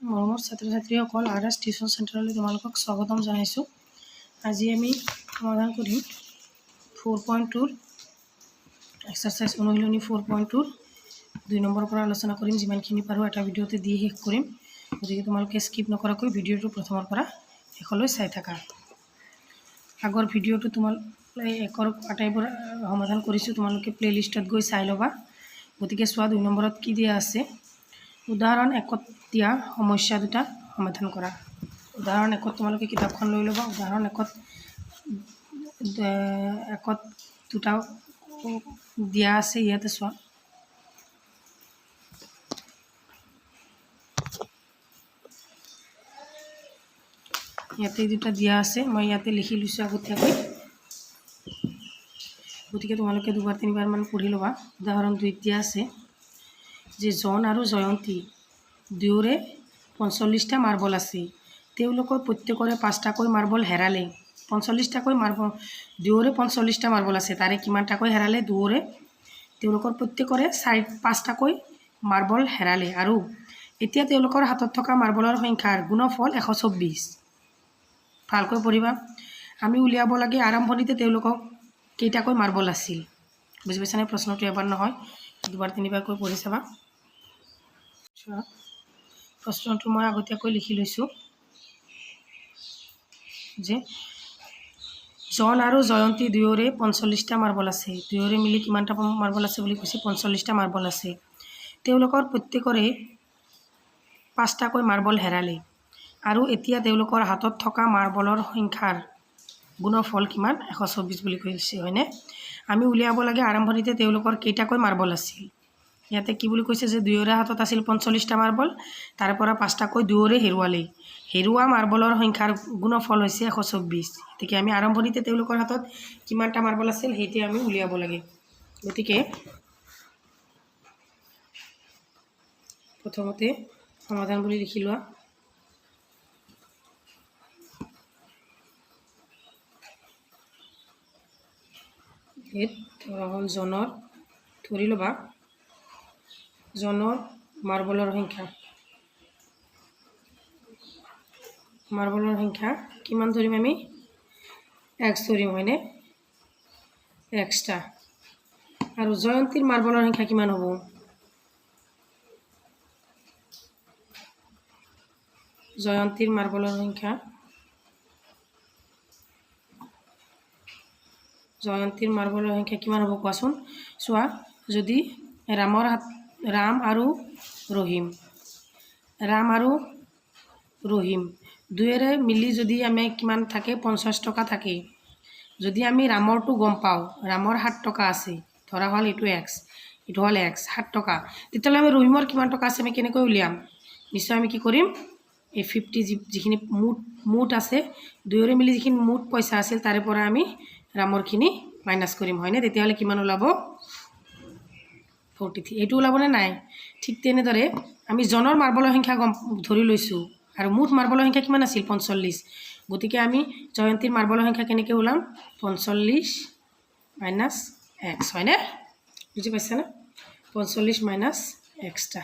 মৰমৰ ছাত্ৰ ছাত্ৰীসকল আৰএছ টিউশ্যন চেণ্টাৰলৈ তোমালোকক স্বাগতম জনাইছোঁ। আজি আমি সমাধান কৰিম 4.2 এক্সাৰচাইজ অনুশীলনী 4.2 2 নম্বৰৰ পৰা আলোচনা কৰিম। যিমানখিনি পাৰোঁ এটা ভিডিঅ'তে দি শেষ কৰিম, গতিকে তোমালোকে স্কিপ নকৰাকৈ ভিডিঅ'টো প্ৰথমৰ পৰা শেষলৈ চাই থাকা। আগৰ ভিডিঅ'টো তোমালোকে একৰ আটাইবোৰ সমাধান কৰিছোঁ, তোমালোকে প্লে'লিষ্টত গৈ চাই ল'বা। গতিকে চোৱা 2 নম্বৰত কি দিয়া আছে। উদাহৰণ 1ত দিয়া সমস্যা দুটা সমাধান কৰা। উদাহৰণ 1ত তোমালোকে কিতাপখন লৈ ল'বা। উদাহৰণ 1ত দুটা দিয়া আছে, ইয়াতে চোৱা। ইয়াতে দুটা দিয়া আছে, মই ইয়াতে লিখি লৈছোঁ আগতীয়াকৈ, গতিকে তোমালোকে 2-3 মান পঢ়ি ল'বা। উদাহৰণ 2 দিয়া আছে যে জন আৰু জয়ন্তী দুয়োৰে 45টা মাৰ্বল আছে। তেওঁলোকৰ প্ৰত্যেকৰে 5টাকৈ মাৰ্বল হেৰালে। 45টাকৈ মাৰ্বল, দুয়োৰে 45টা মাৰ্বল আছে, তাৰে কিমানটাকৈ হেৰালে? দুয়োৰে, তেওঁলোকৰ প্ৰত্যেকৰে 5টাকৈ মাৰ্বল হেৰালে। আৰু এতিয়া তেওঁলোকৰ হাতত থকা মাৰ্বলৰ সংখ্যাৰ গুণফল 124। ভালকৈ পঢ়িবা। আমি উলিয়াব লাগে আৰম্ভণিতে তেওঁলোকক কেইটাকৈ মাৰ্বল আছিল। বুজি পাইছানে? প্ৰশ্নটো এবাৰ নহয় 2-3বাৰকৈ পঢ়ি চাবা। প্ৰশ্নটো মই আগতীয়াকৈ লিখি লৈছোঁ যে জন আৰু জয়ন্তী দুয়োৰে 45টা মাৰ্বল আছে। দুয়োৰে মিলি কিমানটা মাৰ্বল আছে বুলি কৈছে? 45টা মাৰ্বল আছে। তেওঁলোকৰ প্ৰত্যেকৰে 5টাকৈ মাৰ্বল হেৰালে। আৰু এতিয়া তেওঁলোকৰ হাতত থকা মাৰ্বলৰ সংখ্যাৰ গুণফল কিমান? 124 বুলি কৈছে, হয়নে? আমি উলিয়াব লাগে আৰম্ভণিতে তেওঁলোকৰ কেইটাকৈ মাৰ্বল আছিল। ইয়াতে কি বুলি কৈছে যে দুয়োৰে হাতত আছিল 45টা মাৰ্বল, তাৰ পৰা 5টাকৈ দুয়োৰে হেৰুৱালে। হেৰুৱা মাৰ্বলৰ সংখ্যাৰ গুণফল হৈছে 124। গতিকে আমি আৰম্ভণিতে তেওঁলোকৰ হাতত কিমানটা মাৰ্বল আছিল সেইটোৱে আমি উলিয়াব লাগে। গতিকে প্ৰথমতে সমাধান বুলি লিখি লোৱা। ধৰা হ'ল জনৰ, ধৰি ল'বা জনৰ মাৰ্বলৰ সংখ্যা। মাৰ্বলৰ সংখ্যা কিমান ধৰিম আমি? x ধৰিম, হয়নে? xটা। আৰু জয়ন্তীৰ মাৰ্বলৰ সংখ্যা কিমান হ'ব? জয়ন্তীৰ মাৰ্বলৰ সংখ্যা কিমান হ'ব কোৱাচোন? চোৱা, যদি ৰাম আৰু ৰহিম দুয়োৰে মিলি যদি আমি কিমান থাকে? 50 টকা থাকে। যদি আমি ৰামৰটো গম পাওঁ, ৰামৰ 7 টকা আছে, ধৰা হ'ল এইটো x, এইটো হ'ল x, 7 টকা, তেতিয়াহ'লে আমি ৰহিমৰ কিমান টকা আছে আমি কেনেকৈ উলিয়াম? নিশ্চয় আমি কি কৰিম? এই 50 যিখিনি মুঠ আছে, দুয়োৰে মিলি যিখিনি মুঠ পইচা আছিল তাৰে পৰা আমি ৰামৰখিনি মাইনাছ কৰিম, হয়নে? তেতিয়াহ'লে কিমান ওলাব? 43। এইটো ওলাবনে নাই? ঠিক তেনেদৰে আমি জনৰ মাৰ্বলৰ সংখ্যা ধৰি লৈছোঁ, আৰু মুঠ মাৰ্বলৰ সংখ্যা কিমান আছিল? 45। গতিকে আমি জয়ন্তীৰ মাৰ্বলৰ সংখ্যা কেনেকৈ ওলাম? 45 মাইনাছ x, হয়নে? বুজি পাইছানে? 45 মাইনাছ xটা।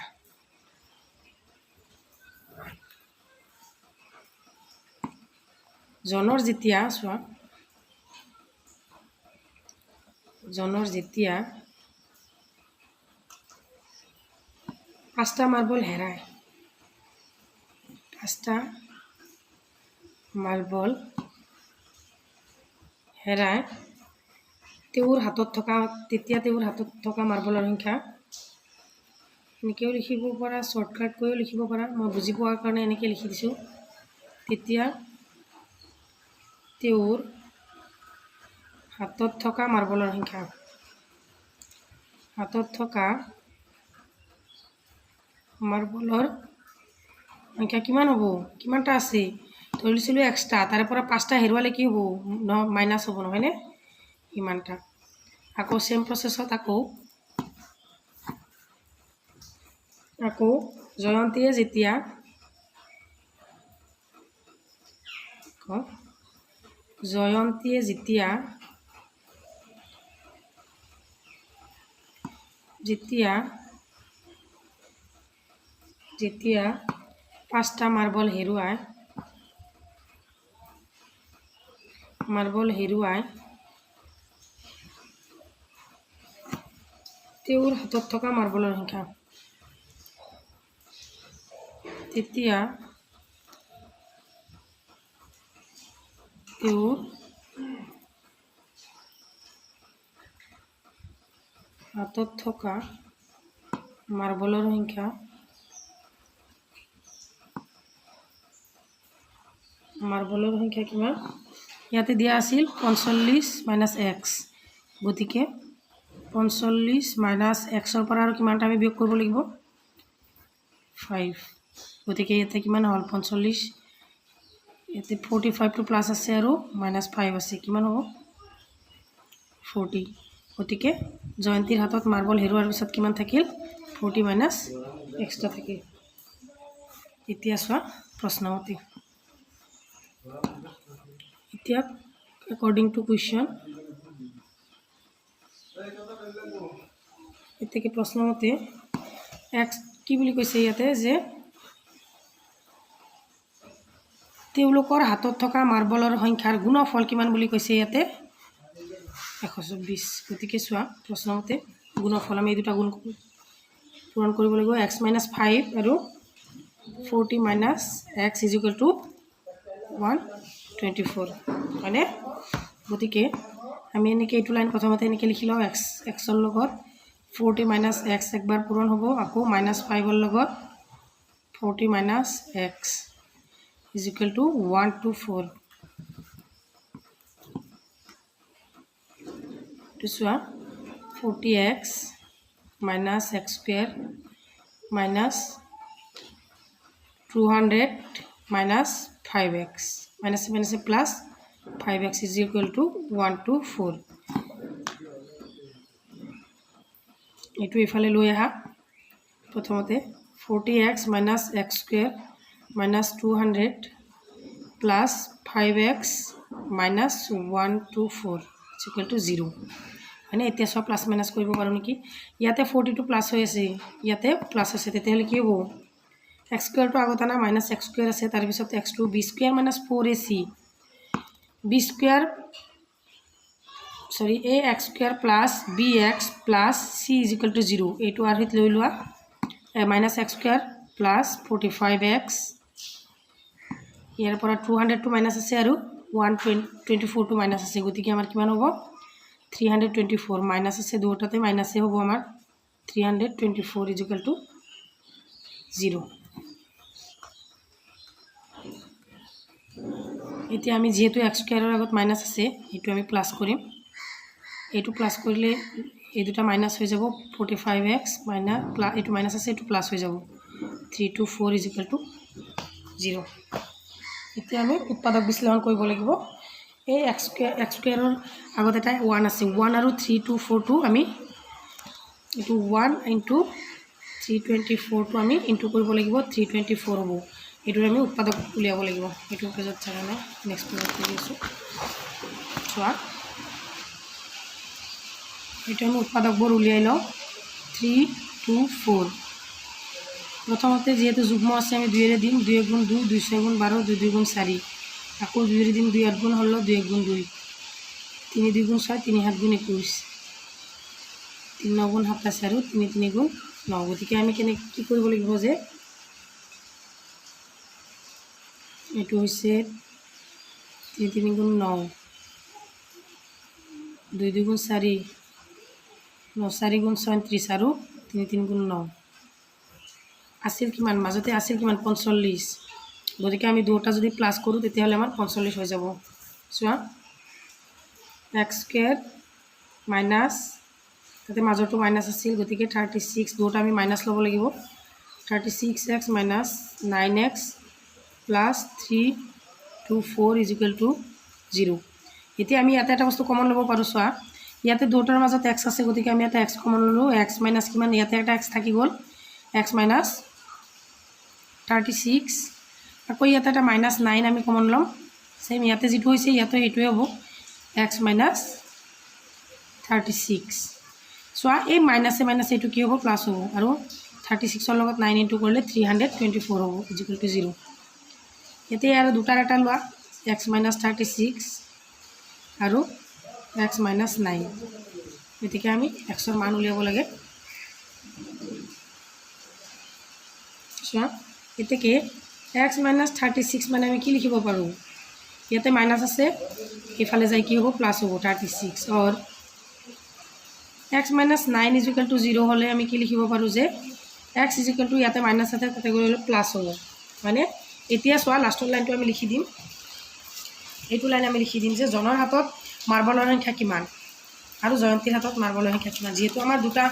জনৰ যেতিয়া চোৱা, জনৰ যেতিয়া 5টা মাৰ্বল হেৰায়, 5টা মাৰ্বল হেৰায়, তেতিয়া তেওঁৰ হাতত থকা মাৰ্বলৰ সংখ্যা এনেকৈও লিখিব পাৰা, শ্বৰ্টকাট কৈও লিখিব পাৰা। মই বুজি পোৱাৰ কাৰণে এনেকৈ লিখি দিছোঁ। তেতিয়া তেওঁৰ হাতত থকা মাৰ্বলৰ সংখ্যা কিমান হ'ব? কিমানটা আছে? ধৰি লৈছিলোঁ xটা, তাৰে পৰা 5টা হেৰুৱালে কি হ'ব? মাইনাছ হ'ব, নহয়নে? ইমানটা। আকৌ চেম প্ৰচেছত আকৌ জয়ন্তীয়ে যেতিয়া 5টা মাৰ্বল হেৰুৱাই তেওঁৰ হাতত থকা মাৰ্বলৰ সংখ্যা তেতিয়া তেওঁৰ হাতত থকা মাৰ্বলৰ সংখ্যা কিমান ইয়াতে দিয়া আছিল 45 - x গতিকে 45 - xৰ পৰা আৰু কিমানটা আমি বিয়োগ কৰিব লাগিব 5 গতিকে ইয়াতে কিমান হ'ল 45 ইয়াতে 45 টো প্লাস আছে আৰু -5 আছে কিমান হ'ব 40 গতিকে জয়ন্তীৰ হাতত মাৰ্বল হেৰুৱাৰ পিছত কিমান থাকিল 40 - x থাকিল এতিয়া চোৱা প্ৰশ্নমতে এতিয়া according to question এতিয়া কি প্ৰশ্নমতে x কি বুলি কৈছে ইয়াতে যে তেওঁলোকৰ হাতত থকা মাৰ্বলৰ সংখ্যাৰ গুণফল কিমান বুলি কৈছে ইয়াতে 124 গতিকে চোৱা প্ৰশ্নমতে গুণফল আমি এই দুটা গুণ পূৰণ কৰিব লাগিব x - 5 আৰু 40 - x = 124 হয়নে গতিকে আমি এনেকৈ এইটো লাইন প্ৰথমতে এনেকৈ লিখি লওঁ x ৰ লগত 40 - x একবাৰ পূৰণ হ'ব আকৌ -5 ৰ লগত 40 - x = 124 to চোৱা 40x - x square minus 200 minus 5x minus plus 5x is equal to 124 এইটো ইফালে লৈ আহা প্ৰথমতে 40x minus x square minus 200 plus 5x minus 124 is equal to 0 মানে এতিয়া সব প্লাস মাইনাস কৰিব পাৰো নেকি ইয়াতে 42 প্লাস হৈ আছে ইয়াতে প্লাস আছে তেতিয়াহলে কি হ'ব x square টো আগত আনা minus x square আছে তাৰ পিছত x2 b square minus 4ac b square sorry ax square plus bx plus c is equal to 0 এইটো আর হিত লৈ লোৱা minus x square plus 45x ইয়াৰ পৰা 200 টো মাইনাস আছে আৰু 124 টো মাইনাস আছে গতিকে আমাৰ কিমান হ'ব 324 মাইনাস আছে দুটাতে মাইনাসে হ'ব আমাৰ 324 is equal to 0 এতিয়া আমি যেহেতু x square এর আগত মাইনাস আছে এটো আমি প্লাস কৰিম এটো প্লাস কৰিলে এই দুটা মাইনাস হৈ যাব 45x মাইনাস এটো মাইনাস আছে এটো প্লাস হৈ যাব 324 is equal to 0 এতিয়া আমি উৎপাদক বিশ্লেষণ কৰিব লাগিব এই x square এৰ আগত এটা 1 আছে 1 আৰু 3242 আমি এটো 1 into 324 টো আমি ইনটু কৰিব লাগিব 324 হ'ব এটো আমি উৎপাদক উলিয়াব লাগিব এটো পেজত চালা না নেক্সট পেজত দিছো চোৱা এটো আমি উৎপাদকবোৰ উলিয়াই লও 324 প্ৰথমতে যেহেতু যুগ্ম আছে আমি 2 এর দিন 2 গুণ 2 2 6 গুণ 12 2 2 গুণ 4 আকৌ 2 এর দিন 2 8 গুণ হলো 2 গুণ 2 3 2 গুণ 6 3 7 গুণ 21 3 9 গুণ 27 আৰু 3 3 গুণ 9 গতিকে আমি কেনে কি কৰিব লাগিব যে এটো হইছে 3 3 গুণ 9 2 2 গুণ 4 9 4 গুণ 37 আৰু 3 3 গুণ 9 আছিল কিমান মাজতে আছিল কিমান 45 গতিকে আমি দুটা যদি প্লাস কৰো তেতিয়াহলে আমাৰ 45 হৈ যাব চোৱা x square minus তাতে মাজৰটো মাইনাস আছিল গতিকে 36 দুটা আমি মাইনাস লব লাগিব 36x minus 9x plus 324 is equal to 0 এতিয়া আমি ইয়াতে এটা বস্তু কমন লব পাৰো চোৱা ইয়াতে দুটাৰ মাজত x আছে গতিকে আমি ইয়াতে x কমন ললো x minus কিমান ইয়াতে এটা x থাকি গল x minus 36 আকৌ ইয়াতে এটা minus 9 আমি কমন লম সেম ইয়াতে যেটো হৈছে ইয়াতে এটোই হ'ব x minus 36 সো এই মাইনাসে মাইনাসে এটো কি হ'ব প্লাস হ'ব আৰু 36 লগত 9 ইনটু কৰিলে 324 হ'ব ইকুৱেল টু 0 এতিয়া আৰু দুটাৰ এটা লোৱা x - 36 আৰু x - 9 গতিকে আমি xৰ মান উলিয়াব লাগে চোৱা এতেকে x - 36 মানে আমি কি লিখিব পাৰোঁ ইয়াতে মাইনাস আছে এফালে যাই কি হ'ব প্লাস হ'ব 36 और x - 9 ইকুৱেল টু 0 হলে আমি কি লিখিব পাৰোঁ যে x ইকুৱেল টু ইয়াতে মাইনাস আছে তাতে গ'লে প্লাস হ'ব মানে এতিয়া চোৱা লাষ্টৰ লাইনটো আমি লিখি দিম এইটো লাইন আমি লিখি দিম যে জনৰ হাতত মাৰ্বলৰ সংখ্যা কিমান আৰু জয়ন্তীৰ হাতত মাৰ্বলৰ সংখ্যা কিমান যেহেতু আমাৰ দুটা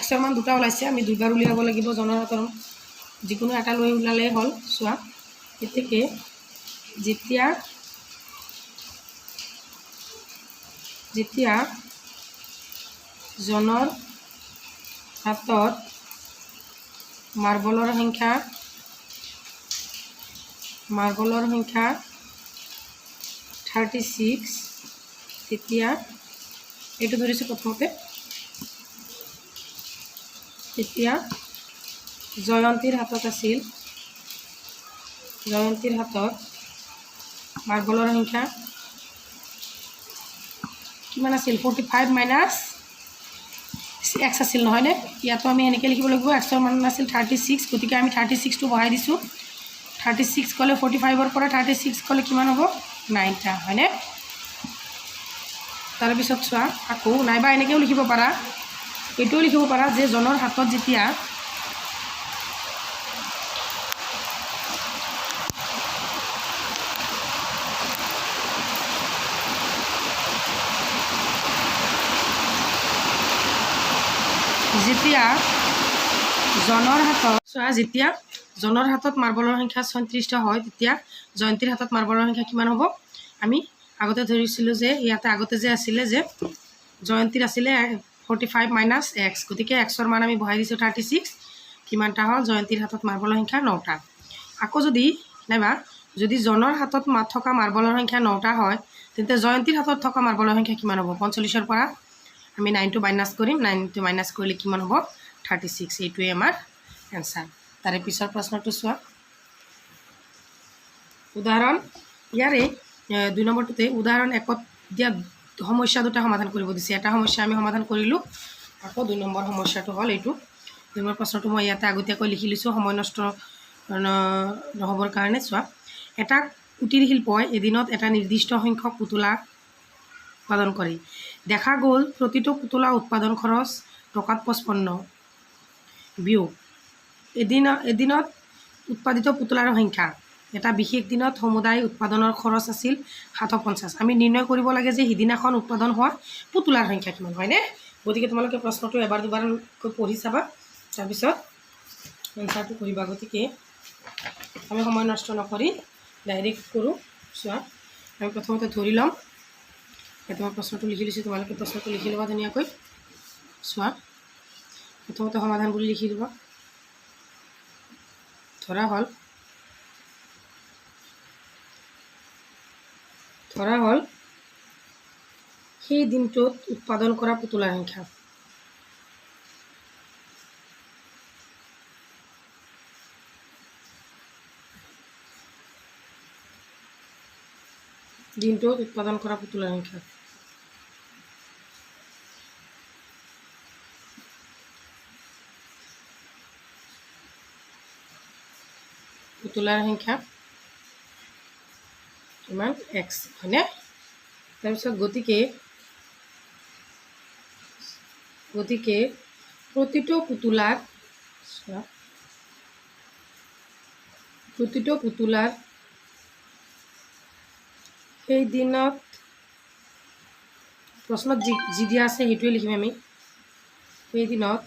xৰ মান দুটা ওলাইছে আমি দুইবাৰ উলিয়াব লাগিব জনৰ হাতৰ যিকোনো এটা লৈ উলালে হল চোৱা এতেকে যেতিয়া জনৰ হাতত মাৰ্বলৰ সংখ্যা 36 তেতিয়া এইটো ধৰিছো প্ৰথমতে তেতিয়া জয়ন্তীৰ হাতত আছিল মাৰ্বলৰ সংখ্যা কিমান আছিল 45 মাইনাস x আছিল নহয় নে ইয়াতো আমি এনেকৈ লিখিব লাগিব xৰ মান আছিল 36 গতিকে আমি 36 টো বহাই দিছো 36 কলে 45 ৰ পৰা 36 কলে কিমান হ'ব 9 টা হয়নে তাৰ পিছত চোৱা আকৌ নাইবা এনেকেও লিখিব পাৰা এটো লিখিব পাৰা যে জনৰ হাতত যেতিয়া জনৰ হাতত মাৰ্বলৰ সংখ্যা 36টা হয় তেতিয়া জয়ন্তীৰ হাতত মাৰ্বলৰ সংখ্যা কিমান হ'ব আমি আগতে ধৰিছিলো যে ইয়াতে আগতে যে আছিল যে জয়ন্তীৰ আছিল 45 মাইনাস x গতিকে x ৰ মান আমি বহাই দিছো 36 কিমানটা হ'ল জয়ন্তীৰ হাতত মাৰ্বলৰ সংখ্যা 9টা আকৌ যদি জনৰ হাতত থকা মাৰ্বলৰ সংখ্যা 9টা হয় তেন্তে জয়ন্তীৰ হাতত থকা মাৰ্বলৰ সংখ্যা কিমান হ'ব 45 ৰ পৰা আমি 9 টো মাইনাস কৰিম 9 টো মাইনাস কৰিলে কিমান হ'ব 36 এইটোৱে আমাৰ आंसर तारे पिछर प्रश्न तो चुआ उदाहरण यारे 2 नम्बरटुते उदाहरण 1 दिया समस्या दुटा समाधान करिब दिसे এটা সমস্যা আমি সমাধান কৰিলো আকৌ 2 নম্বৰ সমস্যাটো হল এইটো 2 নম্বৰ প্ৰশ্নটো মই ইয়াতে আগতীয়াকৈ লিখি লিছো সময় নষ্ট নহবৰ কাৰণে চোৱা এটা কুটিৰ শিল্পই এদিনত এটা নিৰ্দিষ্ট সংখ্যক পুতলা উৎপাদন কৰে দেখা গ'ল প্ৰতিটো পুতলা উৎপাদন খৰচ টকাত 55 বিয়োগ এদিনত উৎপাদিত পুতলাৰ সংখ্যা এটা বিশেষ দিনত সমুদায় উৎপাদনৰ খৰচ আছিল 750 আমি নিৰ্ণয় কৰিব লাগে যে হিদিনাখন উৎপাদন হোৱা পুতলাৰ সংখ্যা কিমান হয়নে গতিকে তোমালোকে প্ৰশ্নটো এবাৰ দুবাৰ পঢ়ি চাবা তাৰ পিছত আনসাৰটো কৰিবা গতিকে আমি সময় নষ্ট নকৰি ডাইৰেক্ট কৰো চোৱা আমি প্ৰথমতে ধৰি লম এটা প্ৰশ্নটো লিখি লৈছো তোমালোকে প্ৰশ্নটো লিখি লবা ধুনীয়াকৈ চোৱা প্ৰথমতে সমাধানবোৰ লিখি লবা ধৰা হল সেই দিনটোত উৎপাদন কৰা পুতলাৰ সংখ্যা পুতলাৰ সংখ্যা কিমান x হয়নে তাৰপিছত গতিকে প্ৰতিটো পুতলাৰ সেই দিনত প্ৰশ্নত যি দিয়া আছে হেতুৱে লিখিম আমি সেই দিনত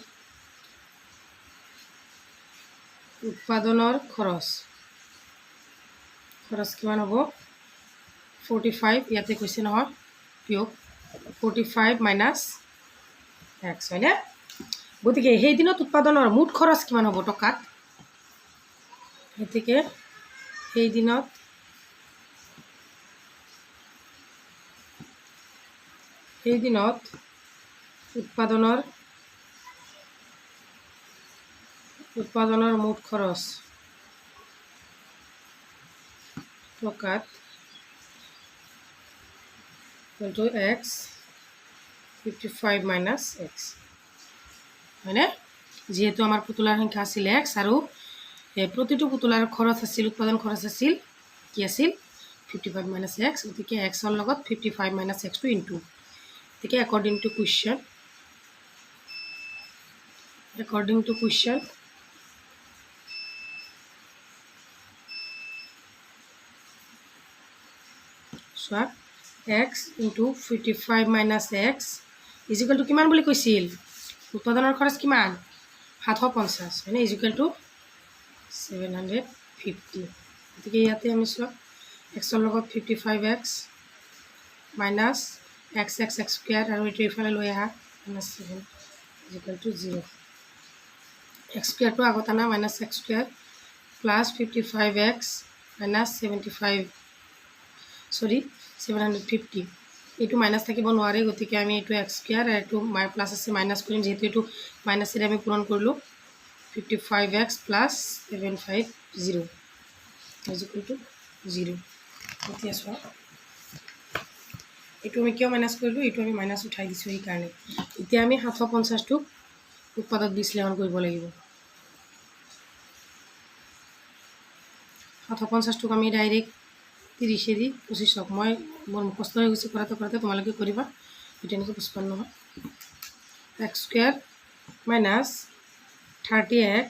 উৎপাদনৰ খৰচ কিমান হ'ব 45 ইয়াতে কৈছে নহয় বিয়োগ 45 মাইনাস x হয়নে গতিকে সেই দিনত উৎপাদনৰ মুঠ খৰচ কিমান হ'ব টকাত গতিকে সেই দিনত উৎপাদনৰ উৎপাদনৰ মুঠ খৰচ টকাত x 55 মাইনাছ x হয়নে যেহেতু আমাৰ পুতলাৰ সংখ্যা আছিল x আৰু প্ৰতিটো পুতলাৰ খৰচ আছিল উৎপাদন খৰচ আছিল কি আছিল 55 মাইনাছ x গতিকে x ৰ লগত 55 মাইনাছ x টো ইনটু গতিকে according to question so x into 55 minus x is equal to কিমান বুলি কৈছিল উৎপাদনৰ খৰচ কিমান 750 মানে is equal to 750 গতিকে ইয়াতে আমি সব x ৰ লগত 55x minus x square আৰু এটো ইফালে লৈ আহা minus 7 is equal to 0 x square টো আগত আনা minus x square plus 55x minus 750 এইটো মাইনাস থাকিব নোৱাৰে গতিকে আমি এইটো x স্কয়াৰ আৰু এইটো প্লাস আছে মাইনাস কৰিম যেহেতু এইটো মাইনাসেৰে আমি পূৰণ কৰিলো 55x plus 750 is equal to 0 এতিয়া চোৱা এইটো আমি কিয় মাইনাস কৰিলো এইটো আমি মাইনাস উঠাই দিছো এই কাৰণে এতিয়া আমি 750 টো উৎপাদক বিশ্লেষণ কৰিব লাগিব 750 টো আমি ডাইৰেক্ট 30 দি 25 মই মোৰ মুখস্থ হৈ গৈছে কৰাতে তোমালোকে কৰিবা এটা নেকি 55 হয় x square minus 30x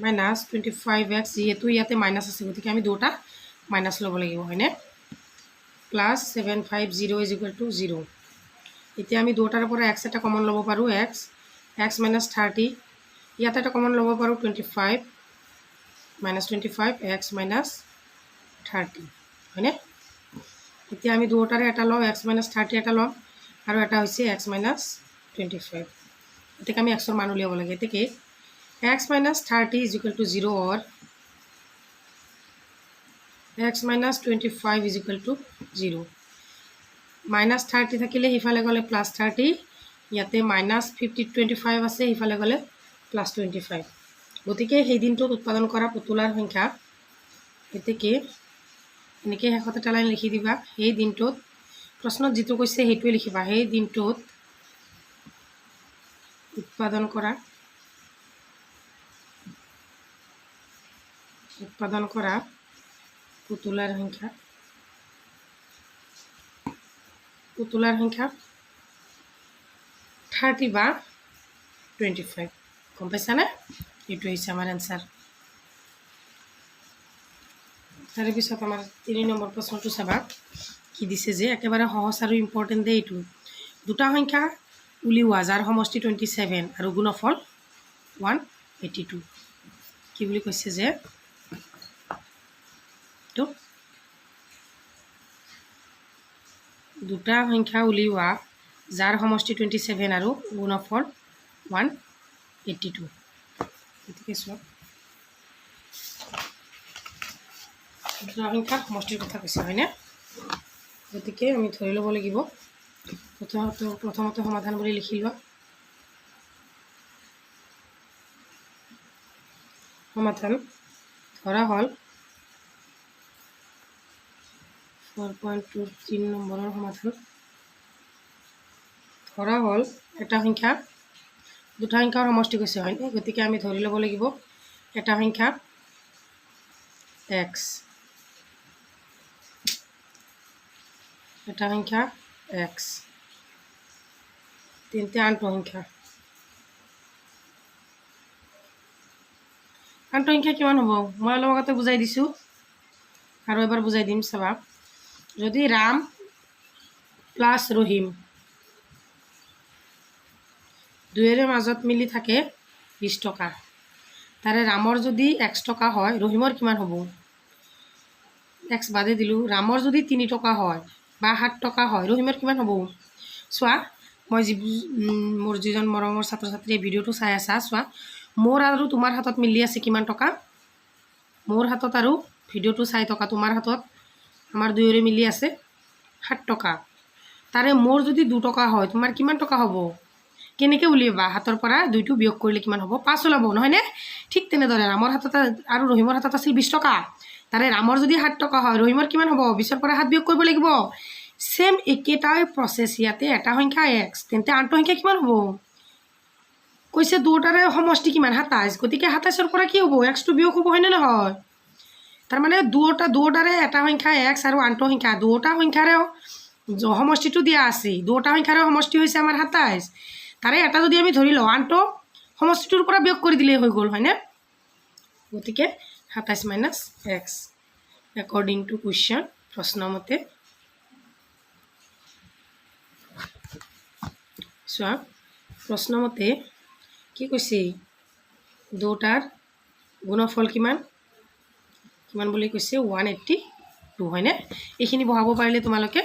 minus 25x যেহেতু ইয়াতে মাইনাস আছে গতিকে আমি দুটা মাইনাস লব লাগিব হয়নে plus 750 is equal to 0 এতিয়া আমি দুটাৰ পৰা x এটা কমন লব পাৰো x minus 30 ইয়াতে এটা কমন লব পাৰো 25 minus 25 x minus 30 হয়নে এতিয়া আমি দুটাৰে এটা লম x minus 30 এটা লম আৰু এটা হৈছে x minus 25 এতিয়া আমি x ৰ মান উলিয়াব লাগে এতে x minus 30 is equal to 0 or x minus 25 is equal to 0 minus 30 থাকিলে হিফালে গলে plus 30 ইয়াতে minus 25 আছে হিফালে গলে plus 25 গতিকে সেই দিনটোত উৎপাদন কৰা পুতলাৰ সংখ্যা এতে এনেকে হেকত এটা লাইন লিখি দিবা এই দিনটোত প্ৰশ্নত যেটো কৈছে হেটোই লিখিবা এই দিনটোত উৎপাদন কৰা পুতলাৰ সংখ্যা 30 বা 25 গম পাইছা না এটো হৈছে আমাৰ आंसर তাৰে পিছত আমাৰ 3 নম্বৰ প্ৰশ্নটো চাবা কি দিছে যে একেবাৰে সহজ আৰু ইম্পৰ্টেন্ট দে এইটো দুটা সংখ্যা উলিওৱা যাৰ সমষ্টি 27 আৰু গুণফল 182 কি বুলি কৈছে যে তো দুটা সংখ্যা উলিওৱা যাৰ সমষ্টি 27 আৰু গুণফল 182 এতিকে চোৱা দুটা সংখ্যা সমষ্টিৰ কথা কৈছে হয়নে গতিকে আমি ধৰি লব লাগিব প্ৰথমতে সমাধান কৰি লিখি লোৱা সমাধান ধৰা হল 4.23 নম্বৰৰ সমাধান ধৰা হল এটা সংখ্যা দুটা সংখ্যাৰ সমষ্টি কৈছে হয়নে গতিকে আমি ধৰি লব লাগিব এটা সংখ্যা x এটা সংখ্যা x তিনটা আনটো সংখ্যা কিমান হ'ব মই লগতে বুজাই দিছো আৰু এবাৰ বুজাই দিম চাবা যদি ৰাম প্লাস ৰহিম দুয়েৰে মাজত মিলি থাকে 20 টকা তাৰে ৰামৰ যদি x টকা হয় ৰহিমৰ কিমান হ'ব x বাদে দিলু ৰামৰ যদি 3 টকা হয় বা 7 টকা হয় ৰহিমৰ কিমান হ'ব সোৱা মই মোৰ যিজন মৰমৰ ছাত্ৰ ছাত্ৰী ভিডিওটো চাই আছা সোৱা মোৰ আৰু তোমাৰ হাতত মিলি আছে কিমান টকা মোৰ হাতত আৰু ভিডিওটো চাই টকা তোমাৰ হাতত আমাৰ দুয়োৰে মিলি আছে 7 টকা তাৰে মোৰ যদি 2 টকা হয় তোমাৰ কিমান টকা হ'ব কেনেকৈ উলিয়াবা হাতৰ পৰা 2টো বিয়োগ কৰিলে কিমান হ'ব 5 ওলাব নহয়নে ঠিক তেনেদৰে ৰামৰ হাতত আৰু ৰহিমৰ হাতত আছিল 20 টকা তাৰে ৰামৰ যদি 7 টকা হয় ৰহিমৰ কিমান হ'ব 20ৰ পৰা 7 বিয়োগ কৰিব লাগিব সেম একেটাই প্ৰসেছ ইয়াতে এটা সংখ্যা x তেন্তে আনটো সংখ্যা কিমান হ'ব কৈছে দুটাৰে সমষ্টি কিমান 27 গতিকে 27ৰ পৰা কি হ'ব x টো বিয়োগ হ'ব হয়নে নহয় তাৰ মানে দুটাৰে এটা সংখ্যা x আৰু আনটো সংখ্যা দুটা সংখ্যাৰে সমষ্টিটো দিয়া আছে দুটা সংখ্যাৰে সমষ্টি হৈছে আমাৰ 27 তাৰে এটা যদি আমি ধৰি লওঁ আনটো সমষ্টিটোৰ পৰা বিয়োগ কৰি দিলে হৈ গ'ল হয়নে গতিকে 27 - x according to question প্ৰশ্ন মতে চোৱা প্ৰশ্ন মতে কি কৈছে দুটাৰ গুণফল কিমান কিমান বুলি কৈছে 182 হয়নে এইখিনি বহাব পাৰিলে তোমালোকে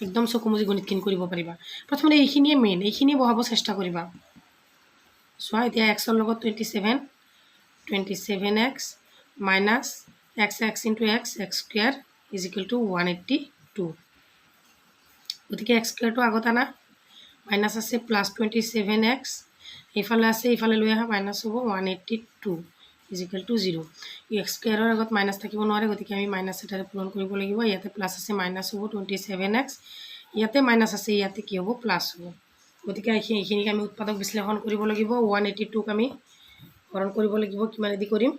একদম চকুমুজি গণিতখিনি কৰিব পাৰিবা প্ৰথমতে এইখিনিয়ে মেইন এইখিনি বহাব চেষ্টা কৰিবা চোৱা এতিয়া x ৰ লগত 27x minus x into x square is equal to 182 গতিকে x স্কয়াৰটো আগত আনা মাইনাছ আছে প্লাছ 27x এইফালে আছে এইফালে লৈ আহা মাইনাছ হ'ব 182 is equal to 0 x স্কয়াৰৰ আগত মাইনাছ থাকিব নোৱাৰে গতিকে আমি মাইনাছ এটাৰে পূৰণ কৰিব লাগিব ইয়াতে প্লাছ আছে মাইনাছ হ'ব 27x ইয়াতে মাইনাছ আছে ইয়াতে কি হ'ব প্লাছ হ'ব গতিকে এইখিনিক আমি উৎপাদক বিশ্লেষণ কৰিব লাগিব 182ক আমি হৰণ কৰিব লাগিব কিমানেদি কৰিম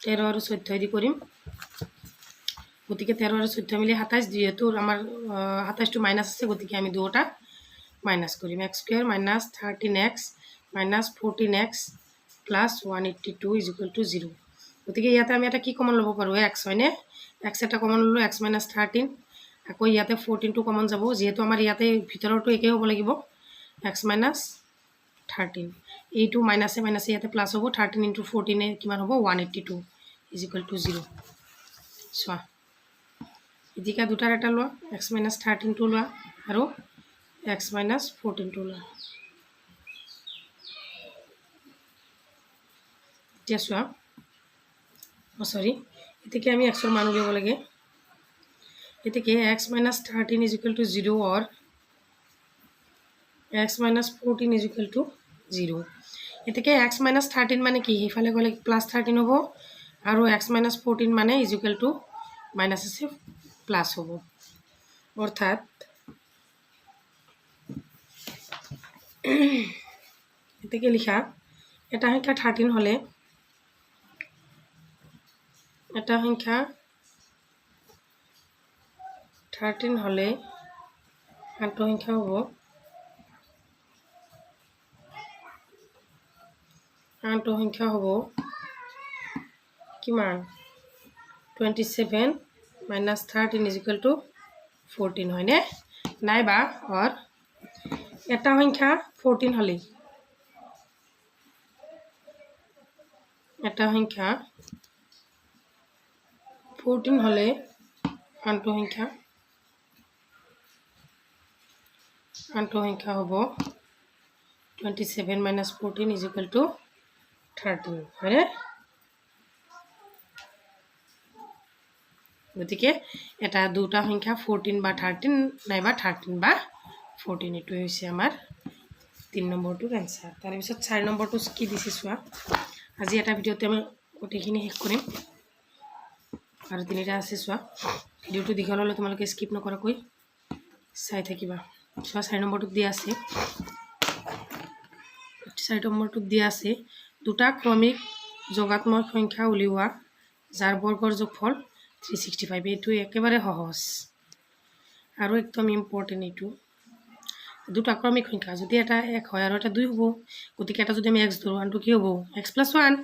13 আৰু 14 দি কৰিম গতিকে 13 আৰু 14 মিলি 27 যেহেতু আমাৰ 27টো মাইনাছ আছে গতিকে আমি দুটা মাইনাছ কৰিম x square minus 13x minus 14x plus 182 is equal to 0 গতিকে ইয়াতে আমি এটা কি কমন ল'ব পাৰোঁ x হয়নে x এটা কমন ল'লো x minus 13 আকৌ ইয়াতে 14টো কমন যাব যেহেতু আমাৰ ইয়াতে ভিতৰটো একে হ'ব লাগিব x minus 13 এইটো মাইনাছে মাইনাছে ইয়াতে প্লাছ হ'ব 13 into 14 এ কিমান হ'ব 182 is equal to 0 চোৱা এতিয়া দুটাৰ এটা লোৱা x minus 13 টো লোৱা আৰু x minus 14 টো লোৱা এতিয়া চোৱা সৰি এতিকে আমি x ৰ মান উলিয়াব লাগে এতিকে x minus 13 is equal to 0 or x minus 14 is equal to 0 এতিকে x minus 13 মানে কি এইফালে গ'লে প্লাছ 13 হ'ব আৰু x minus 14 মানে is equal to মাইনাছ আছে প্লাছ হ'ব অৰ্থাৎ এতিকে লিখা এটা সংখ্যা 13 হলে এটা সংখ্যা 13 হলে আনটো সংখ্যা হ'ব কিমান 27 minus 13 is equal to 14 হয়নে নাইবা or এটা সংখ্যা 14 হলে এটা সংখ্যা 14 হলে আনটো সংখ্যা হ'ব 27 minus 14 is equal to 13 হয়নে গতিকে এটা দুটা সংখ্যা 14 বা 13 নাইবা 13 বা 14 এটো হৈছে আমাৰ 3 নম্বৰটোৰ आंसर তাৰ পিছত 4 নম্বৰটো কি দিছে চোৱা আজি এটা ভিডিওতে আমি গোটেইখিনি শেষ কৰিম আৰু তিনিটা আছে চোৱা ভিডিওটো দীঘল হ'লে তোমালোকে স্কিপ নকৰাকৈ চাই থাকিবা চোৱা 4 নম্বৰটো দিয়া আছে 4 নম্বৰটো দিয়া আছে দুটা ক্ৰমিক যোগাত্মক সংখ্যা উলিওৱা যাৰ বৰ্গৰ যোগফল 365 এইটো একেবাৰে সহজ আৰু একদম ইম্পৰ্টেন্ট এইটো দুটা ক্ৰমিক সংখ্যা যদি এটা 1 হয় আৰু এটা 2 হ'ব গতিকে এটা যদি আমি x ধৰো আনটো কি হ'ব x + 1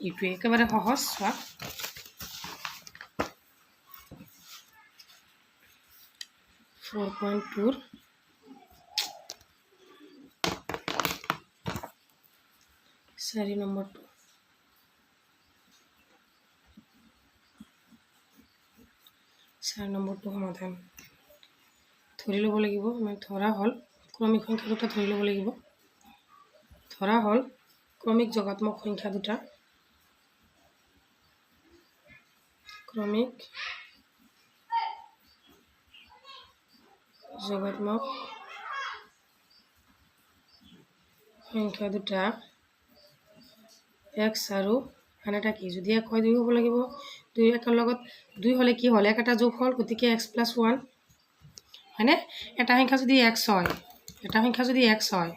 এইটো একেবাৰে সহজ চোৱা 4.2 4 নম্বৰটো 4 নম্বৰটো সমাধান ধৰি ল'ব লাগিব আমি ধৰা হল ক্ৰমিক সংখ্যা দুটা ধৰি ল'ব লাগিব ধৰা হল ক্ৰমিক যোগাত্মক সংখ্যা দুটা ক্ৰমিক যোগাত্মক সংখ্যা দুটা এক্স আৰু আন এটা কি যদি এক হয় 2 হ'ব লাগিব 2 একৰ লগত 2 হ'লে কি হ'ল এক এটা যোগ হ'ল গতিকে x + 1 হয়নে এটা সংখ্যা যদি x হয় এটা সংখ্যা যদি x হয়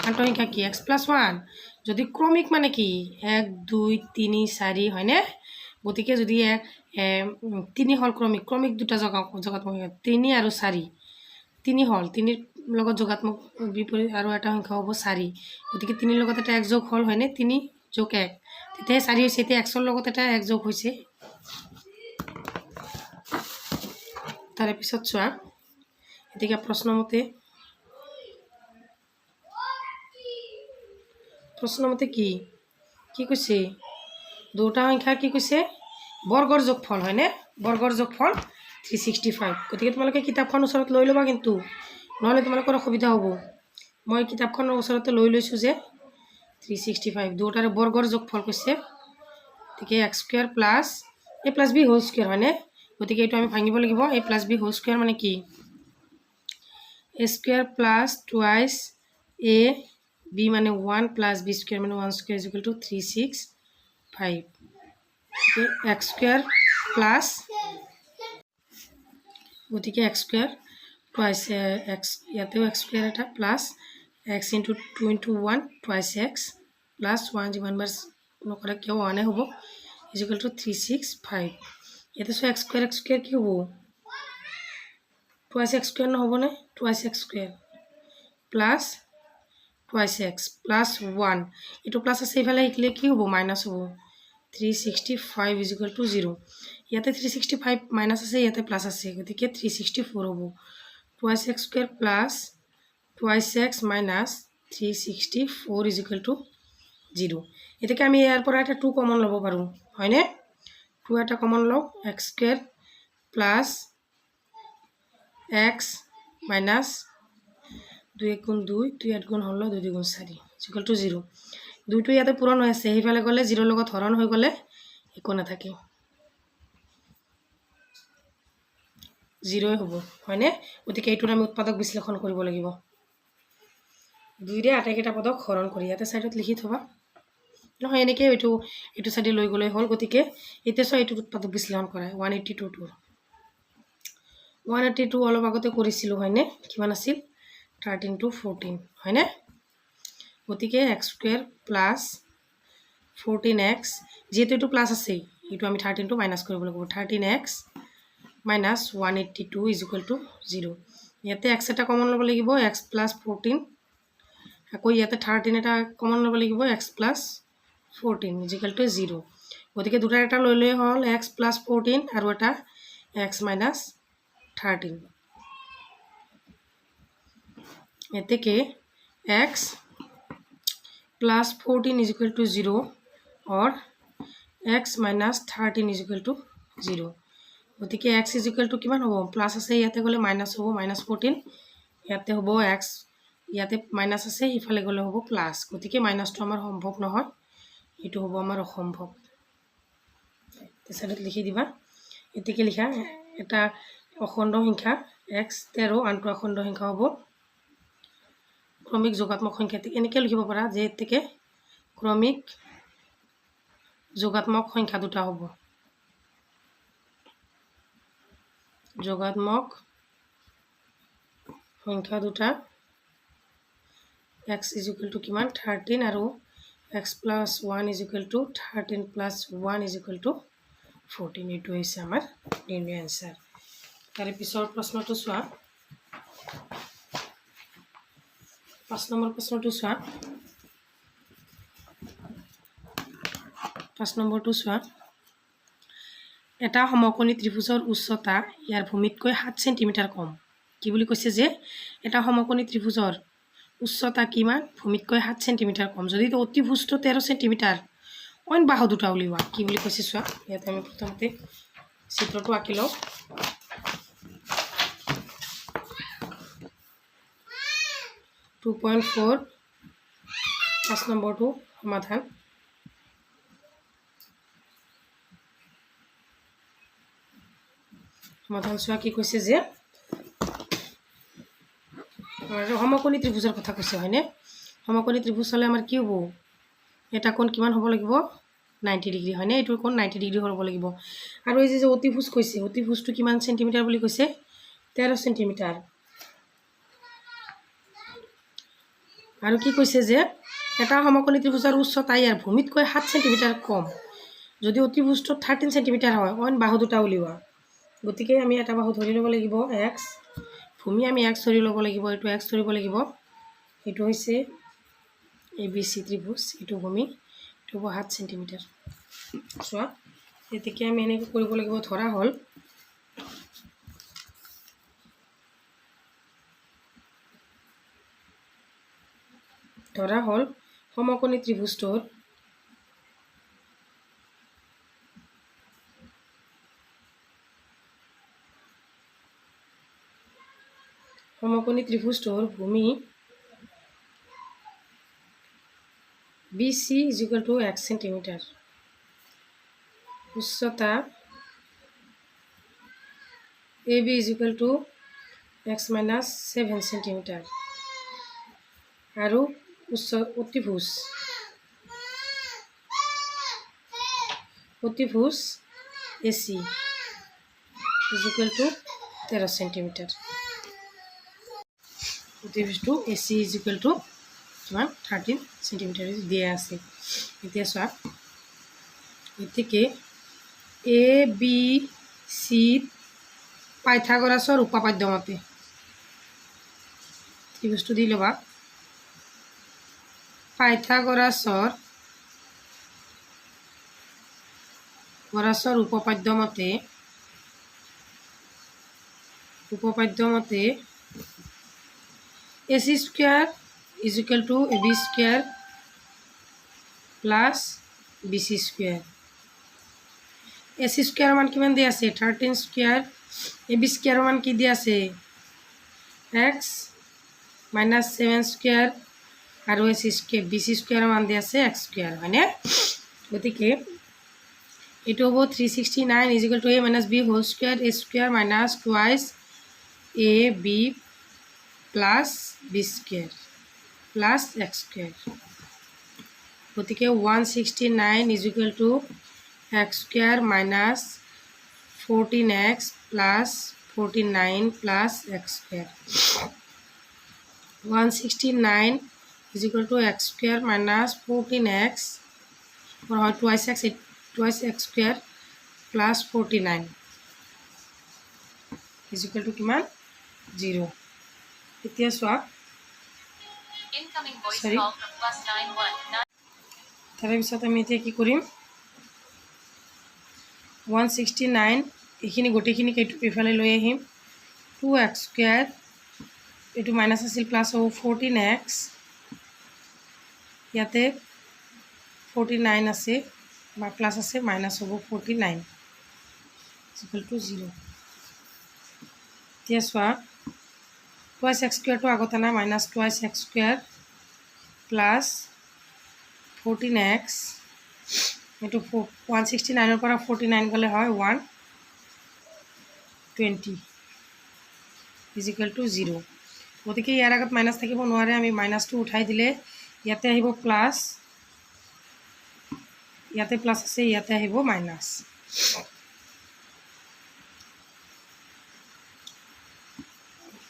আনটো সংখ্যা কি x + 1 যদি ক্ৰমিক মানে কি 1 2 3 4 হয়নে গতিকে যদি 3 হ'ল ক্ৰমিক দুটা যোগাত্মক 3 আৰু 4 3 হ'ল 3 লগত যোগাত্মক বিপৰীত আৰু এটা সংখ্যা হ'ব 4 গতিকে 3 লগত এটা এক যোগ হ'ল হয়নে 3 যোগ 1 তেতিয়া 4 হৈছে এতিয়া x ৰ লগত এটা এক যোগ হৈছে তাৰে পিছত চোৱা এতিয়া প্ৰশ্নমতে কি কৈছে দুটা সংখ্যা কি কৈছে বৰ্গৰ যোগফল হয়নে বৰ্গৰ যোগফল 365 গতিকে তোমালোকে কিতাপখন ওচৰত লৈ ল'বা কিন্তু নহ'লে তোমালোকৰ অসুবিধা হ'ব মই কিতাপখনৰ ওচৰতে লৈ লৈছোঁ যে 365 দুটাৰে বৰ্গৰ যোগফল কৈছে গতিকে x² + a + b whole square হয়নে গতিকে এইটো আমি ভাঙিব লাগিব a + b হোল স্কুৱেৰ মানে কি a² + twice a b মানে 1 + b² মানে 1² = 365 x² প্লাছ গতিকে x² twice x ইয়াতেও x² এটা plus x × 2 × 1 twice x plus 1 যিমানবাৰ নকৰে কিয় 1 হ'ব = 365 ইয়াতে চোৱা x² কি হ'ব twice x² নহ'বনে twice x² plus twice x plus 1 এইটো প্লাছ আছে এইফালে শিকিলে কি হ'ব মাইনাছ হ'ব 365 = 0 ইয়াতে 365 মাইনাছ আছে ইয়াতে প্লাছ আছে গতিকে 364 হ'ব twice x² plus twice x minus 364 = 0 এটাকে আমি ইয়াৰ পৰা এটা 2 কমন ল'ব পাৰোঁ হয়নে 2 এটা কমন লওঁ x² প্লাছ x minus 2 × 2 2 8 গুণ হ'ল 2 2 4 = 0 2টো ইয়াতে পূৰণ হৈ আছে সেইফালে গ'লে 0 লগত হৰণ হৈ গ'লে একো নাথাকে 0 হ'ব হয়নে গতিকে এইটোৰ আমি উৎপাদক বিশ্লেষণ কৰিব লাগিব 2ৰে আটাইকেইটা পদক হৰণ কৰি ইয়াতে সাইডত লিখি থবা নহয় এনেকৈ এইটো সাইডে লৈ গ'লে হ'ল গতিকে এতিয়া চোৱা এইটো উৎপাদক বিশ্লেষণ কৰা 182 182 অলপ আগতে কৰিছিলোঁ হয়নে কিমান আছিল 13 to 14 হয়নে গতিকে x² প্লাছ 14x যেহেতু এইটো প্লাছ আছে এইটো আমি 13 টো মাইনাছ কৰিব লাগিব 13x minus 182 = 0 ইয়াতে x এটা কমন ল'ব লাগিব x + 14 আকৌ ইয়াতে 13 এটা কমন ল'ব লাগিব x + 14 = 0 গতিকে দুটা এটা লৈ লৈ হ'ল x + 14 আৰু এটা x - 13 এতেকে x + 14 = 0 or x - 13 = 0 গতিকে x = কিমান হ'ব প্লাছ আছে ইয়াতে গ'লে মাইনাছ হ'ব -14 ইয়াতে হ'ব x ইয়াতে মাইনাছ আছে ইফালে গ'লে হ'ব প্লাছ গতিকে মাইনাছটো আমাৰ সম্ভৱ নহয় এইটো হ'ব আমাৰ অসম্ভৱ তেছাৰত লিখি দিবা এতিকে লিখা এটা অখণ্ড সংখ্যা x 13 আনটো অখণ্ড সংখ্যা হ'ব ক্ৰমিক যোগাত্মক সংখ্যা এনেকৈ লিখিব পাৰা যে এতিকে ক্ৰমিক যোগাত্মক সংখ্যা দুটা হ'ব যোগাত্মক সংখ্যা দুটা x = কিমান 13 আৰু x + 1 = 13 + 1 = 14 এইটো হৈছে আমাৰ নিৰ্ণয় আনসাৰ তাৰে পিছৰ প্ৰশ্নটো চোৱা 5 নম্বৰ প্ৰশ্নটো চোৱা 5 নম্বৰটো চোৱা এটা সমকোণী ত্ৰিভুজৰ উচ্চতা ইয়াৰ ভূমিতকৈ 7 সেন্টিমিটাৰ কম কি বুলি কৈছে যে এটা সমকোণী ত্ৰিভুজৰ উচ্চতা কিমান ভূমিতকৈ 7 সেন্টিমিটাৰ কম যদি অতিভুজটো 13 সেন্টিমিটাৰ অইন বাহু দুটা উলিওৱা কি বুলি কৈছে চোৱা ইয়াতে আমি প্ৰথমতে চিত্ৰটো আঁকি লওঁ 2.4 5 নম্বৰটো সমাধান সমাধান চোৱা কি কৈছে যে সমকোণী ত্ৰিভুজৰ কথা কৈছে হয়নে সমকোণী ত্ৰিভুজ হ'লে আমাৰ কি হ'ব এটা কোণ কিমান হ'ব লাগিব 90 ডিগ্ৰী হয়নে এইটোৰ কোণ 90 ডিগ্ৰী হ'ব লাগিব আৰু এই যে অতিভুজ কৈছে অতিভুজটো কিমান সেন্টিমিটাৰ বুলি কৈছে 13 সেন্টিমিটাৰ আৰু কি কৈছে যে এটা সমকোণী ত্ৰিভুজৰ উচ্চতা ইয়াৰ ভূমিতকৈ 7 সেন্টিমিটাৰ কম যদি অতিভুজটো 13 সেন্টিমিটাৰ হয় অইন বাহু দুটা উলিওৱা গতিকে আমি এটা বাহু ধৰি ল'ব লাগিব x ভূমি আমি x ধৰি ল'ব লাগিব এইটো x ধৰিব লাগিব এইটো হৈছে ABC ত্ৰিভুজ এইটো ভূমি এইটো 7 সেন্টিমিটাৰ চোৱা এতিকে আমি এনেকৈ কৰিব লাগিব ধৰা হ'ল সমকোণী ত্ৰিভুজটোৰ ভূমি BC = x সেন্টিমিটাৰ উচ্চতা AB = x - 7 সেন্টিমিটাৰ আৰু অতিভুজ AC = 13 সেন্টিমিটাৰ অতিভুজটো AC = 13 সেন্টিমিটাৰ দিয়া আছে এতিয়া চোৱা এতিকে ABC পাইথাগোৰাসৰ উপপাদ্য মতে ত্ৰিভুজটো দি ল'বা পাইথাগোৰাসৰ উপপাদ্য মতে AC square = AB square plus BC square AC square মান কিমান দিয়া আছে 13 স্কয়ার AB স্কয়ার মান কি দিয়া আছে x - 7 স্কয়ার আৰু AC স্কয়ার BC স্কয়ার মান দিয়া আছে x স্কয়ার হয়নে গতিকে এটো হ'ব 369 = a - b whole square a square minus twice ab plus b square plus x square গতিকে 169 = x square minus 14x plus 49 plus x square 169 = x square minus 14x or twice x square plus 49 = কিমান 0 এতিয়া চোৱা তাৰে পিছত আমি এতিয়া কি কৰিম 169 এইখিনি গোটেইখিনি এইফালে লৈ আহিম 2x স্কয়ার এইটো মাইনাস আছিল প্লাস হ'ব 14x ইয়াতে 49 আছে বা প্লাস আছে মাইনাস হ'ব 49 = 0 এতিয়া চোৱা twice x square টো আগত আনা minus twice x square plus 14x এইটো 169 ৰ পৰা 49 গলে হয় 120 = 0 গতিকে ইয়াৰ আগত মাইনাস থাকিব নোৱাৰে আমি মাইনাসটো উঠাই দিলে ইয়াতে আহিব প্লাস ইয়াতে প্লাস আছে ইয়াতে আহিব মাইনাস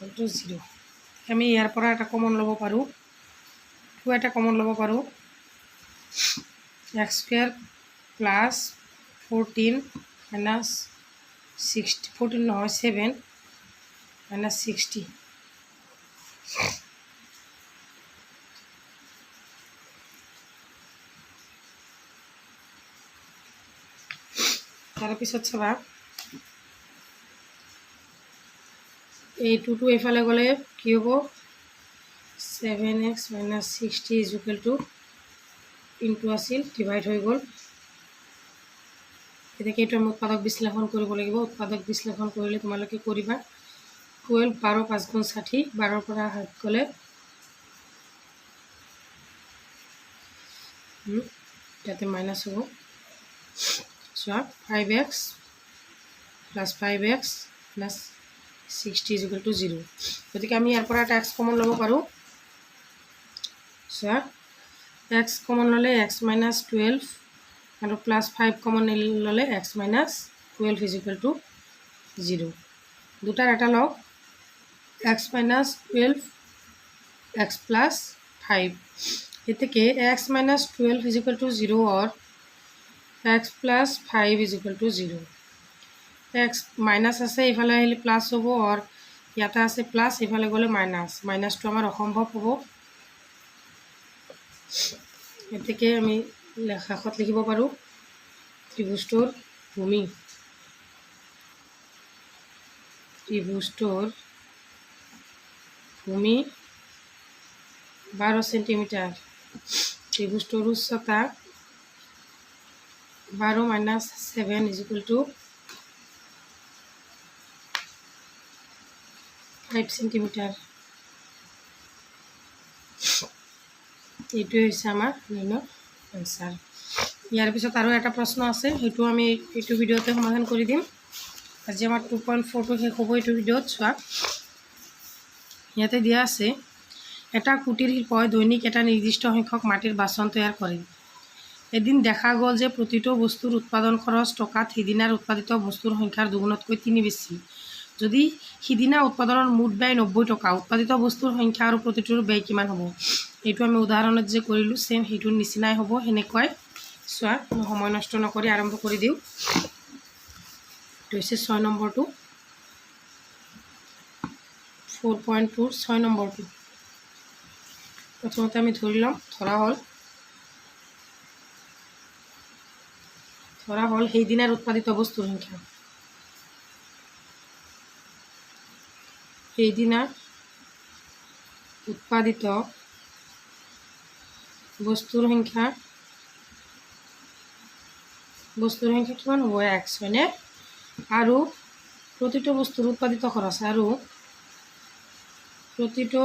= 0 আমি ইয়াৰ পৰা এটা কমন ল'ব পাৰো 2 এটা কমন ল'ব পাৰো x স্কয়ার plus 14 minus 60 14 নহয় 7 minus 60 তার পিছত চাবা এই 2 এইফালে গলে কি হ'ব 7x minus 60 = into আছিল ডিভাইড হৈ গ'ল এটাকে এটা উৎপাদক বিশ্লেষণ কৰিব লাগিব উৎপাদক বিশ্লেষণ কৰিলে তোমালোকে কৰিবা 12 12 5 গুণ 60 12 পৰা হাত গলে ইয়াতে মাইনাস হ'ব so 5x plus 5x plus 60 = 0 গতিকে আমি ইয়াৰ পৰা এটা x কমন ল'ব পাৰো চোৱা এক্স কমন ল'লে এক্স মাইনাছ 12 আৰু প্লাছ 5 কমন ল'লে x minus 12 is equal to 0 দুটাৰ এটা লওক এক্স মাইনাছ 12 एक्स प्लस 5 गति x minus 12 is equal to 0 और x plus 5 is equal to 0 x minus आसे इफाले प्लस हम और इते आसे प्लस इफाले गले माइनस माइनस तो आमार असम्भव हम गति आमी शेषत लिखिब पारो त्रिभुजटोर भूमि भूमि 12 सेंटीमीटर त्रिभुजटोर उच्चता 12 minus 7 is equal to 5 centimetre এইটোৱে হৈছে আমাৰ মেইন আনসাৰ ইয়াৰ পিছত আৰু এটা প্ৰশ্ন আছে সেইটো আমি এইটো ভিডিওতে সমাধান কৰি দিম আজি আমাৰ 2.4 টো শেষ হ'ব এইটো ভিডিওত চোৱা ইয়াতে দিয়া আছে এটা কুটিৰ শিল্পই দৈনিক এটা নিৰ্দিষ্ট সংখ্যক মাটিৰ বাচন তৈয়াৰ কৰে এদিন দেখা গ'ল যে প্ৰতিটো বস্তুৰ উৎপাদন খৰচ টকাত সিদিনাৰ উৎপাদিত বস্তুৰ সংখ্যাৰ দুগুণতকৈ 3 বেছি যদি সিদিনা উৎপাদনৰ মুঠ ব্যয় 90 টকা উৎপাদিত বস্তুৰ সংখ্যা আৰু প্ৰতিটোৰ ব্যয় কিমান হ'ব এইটো আমি উদাহৰণত যে কৰিলো সেম হেতুৰ নিচিনাই হ'ব হেনেকৈ চোৱা সময় নষ্ট নকৰি আৰম্ভ কৰি দিও হৈছে 6 নম্বৰটো 4.2 6 নম্বৰটো प्रथमते आमी धरि लम धरा हल সেইদিনাৰ উৎপাদিত বস্তুৰ সংখ্যা সেইদিনাৰ উৎপাদিত বস্তুৰ সংখ্যা কিমান হ'ব x হয়নে আৰু প্ৰতিটো বস্তুৰ উৎপাদিত খৰচ আৰু প্ৰতিটো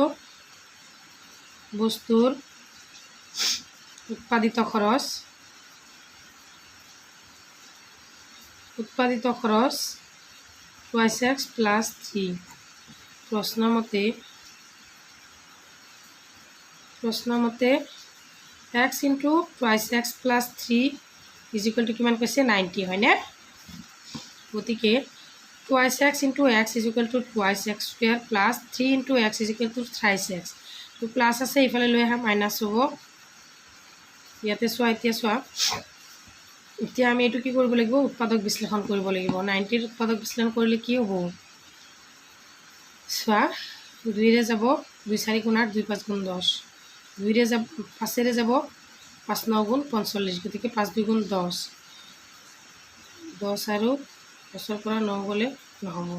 বস্তুৰ উৎপাদিত খৰচ twice x plus 3 প্ৰশ্নমতে x into twice x plus 3 is equal to কিমান কৈছে 90 হয়নে গতিকে twice x into x is equal to twice x square plus 3 into x is equal to thrice x तो प्लस আছে ইফালে লৈ আহা মাইনাস হ'ব ইয়াতে সোয়া এতিয়া আমি এটো কি কৰিব লাগিব উৎপাদক বিশ্লেষণ কৰিব লাগিব 90 ৰ উৎপাদক বিশ্লেষণ কৰিলে কি হ'ব সোয়া 2 ৰে যাব 2 4 গুণ 8 2 5 গুণ 10 2 ৰে যাব 5 ৰে যাব 5 9 গুণ 45 গতিকে 5 2 গুণ 10 10 আৰু 10 ৰ পৰা 9 গলে নহব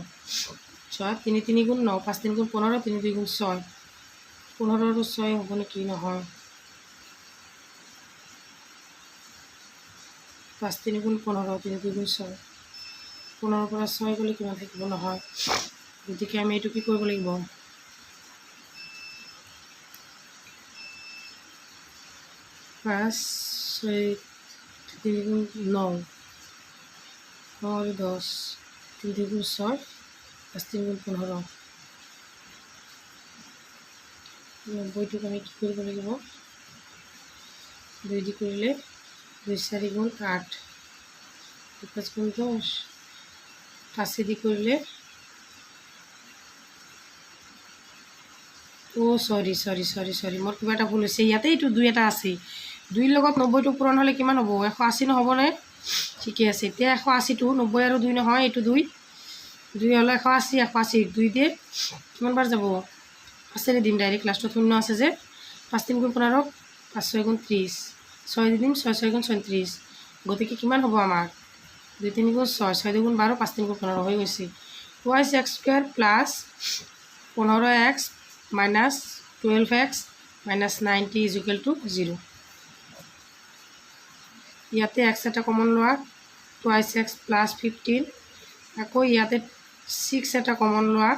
সোয়া 3 3 গুণ 9 5 3 গুণ 15 3 2 গুণ 6 15 ৰ 6 হ'ব নেকি নহয় 5 3 গুণ 15 3 2 গুণ 6 15 পৰা 6 গলে কিমান থাকিব নহয় গতিকে আমি এটো কি কৰিব লাগিব 5 6 3 গুণ 9 और 10 3 2 গুণ 6 5 3 গুণ 15 বইটো আমি কি কৰিব লাগিব 2 দি কৰিলে 2 4 গুণ 8 2 5 গুণ 10 5 দি কৰিলে ও সরি মোর কিবা এটা ভুল হৈছে ইয়াতে এইটো 2 এটা আছে 2 লগত 90 টো পূৰণ হলে কিমান হ'ব 180 নহব নে ঠিকে আছে এতিয়া 180 টো 90 আৰু 2 নহয় এইটো 2 হলে 180 2 দিয়ে কিমান বাৰ যাব আছে দিম ডাইরেক্ট লাস্টত 0 আছে যে 5 3 গুণ 15 5 6 গুণ 30 6 দি দিম 6 6 গুণ 37 গতিকে কিমান হ'ব আমাৰ 2 3 গুণ 6 6 2 গুণ 12 5 3 গুণ 15 হৈ গৈছে twice x square plus 15x minus 12x minus 90 is equal to 0 ইয়াতে x এটা কমন লোৱা twice x plus 15 আকৌ ইয়াতে 6 এটা কমন লোৱা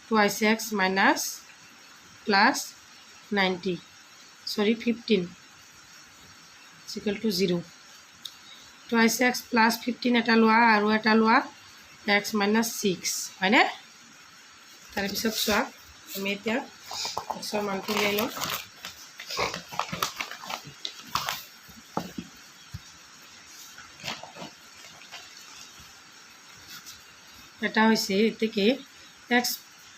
twice x minus plus 90 sorry 15 is equal to 0 twice x plus 15 এটা লোৱা আৰু এটা লোৱা x minus 6 হয়নে তাৰ পিছত চোৱা আমি এতিয়া xৰ মানটো লৈ লওঁ এটা হৈছে এতেকে x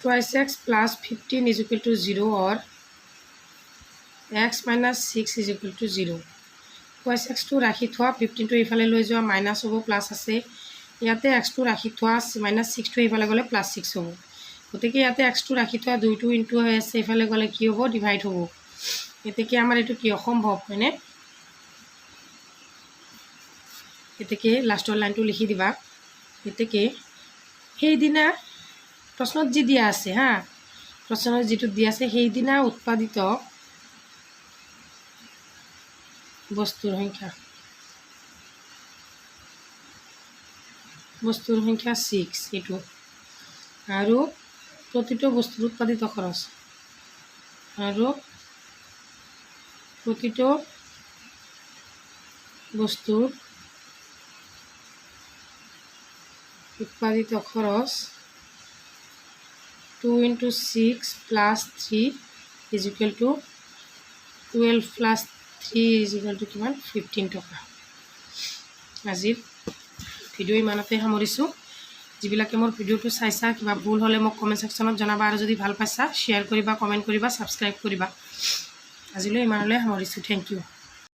twice x plus 15 is equal to 0 or x minus 6 is equal to 0 twice x to ৰাখি থোৱা 15 টো ইফালে লৈ যোৱা মাইনাস হ'ব প্লাস আছে ইয়াতে x টো ৰাখি থোৱা minus 6 টো ইফালে গলে plus 6 হ'ব গতিকে ইয়াতে x টো ৰাখি থোৱা 2 টো ইনটু হৈ আছে ইফালে গলে কি হ'ব ডিভাইড হ'ব এতেকে আমাৰ এটো কি অসম্ভৱ হয়নে এতেকে লাষ্টৰ লাইনটো লিখি দিবা এতেকে সেই দিনা প্ৰশ্নত যি দিয়া আছে হা প্ৰশ্নত যেটো দিয়া আছে সেই দিনা উৎপাদিত বস্তুৰ সংখ্যা 6 এটো আৰু প্ৰতিটো বস্তুৰ উৎপাদিত খৰচ আৰু প্ৰতিটো বস্তুৰ উৎপাদিত খরচ 2 into 6 plus 3 is equal to 12 plus 3 is equal to কিমান 15 টকা আজিৰ ভিডিও ইমানতে সামৰিছো যিবিলাকে মোৰ ভিডিওটো চাইছা কিবা ভুল হলে মোক কমেন্ট সেকশনত জনাবা আৰু যদি ভাল পাইছা শেয়াৰ কৰিবা কমেন্ট কৰিবা সাবস্ক্ৰাইব কৰিবা আজিলৈ ইমানলৈ সামৰিছো থ্যাংক ইউ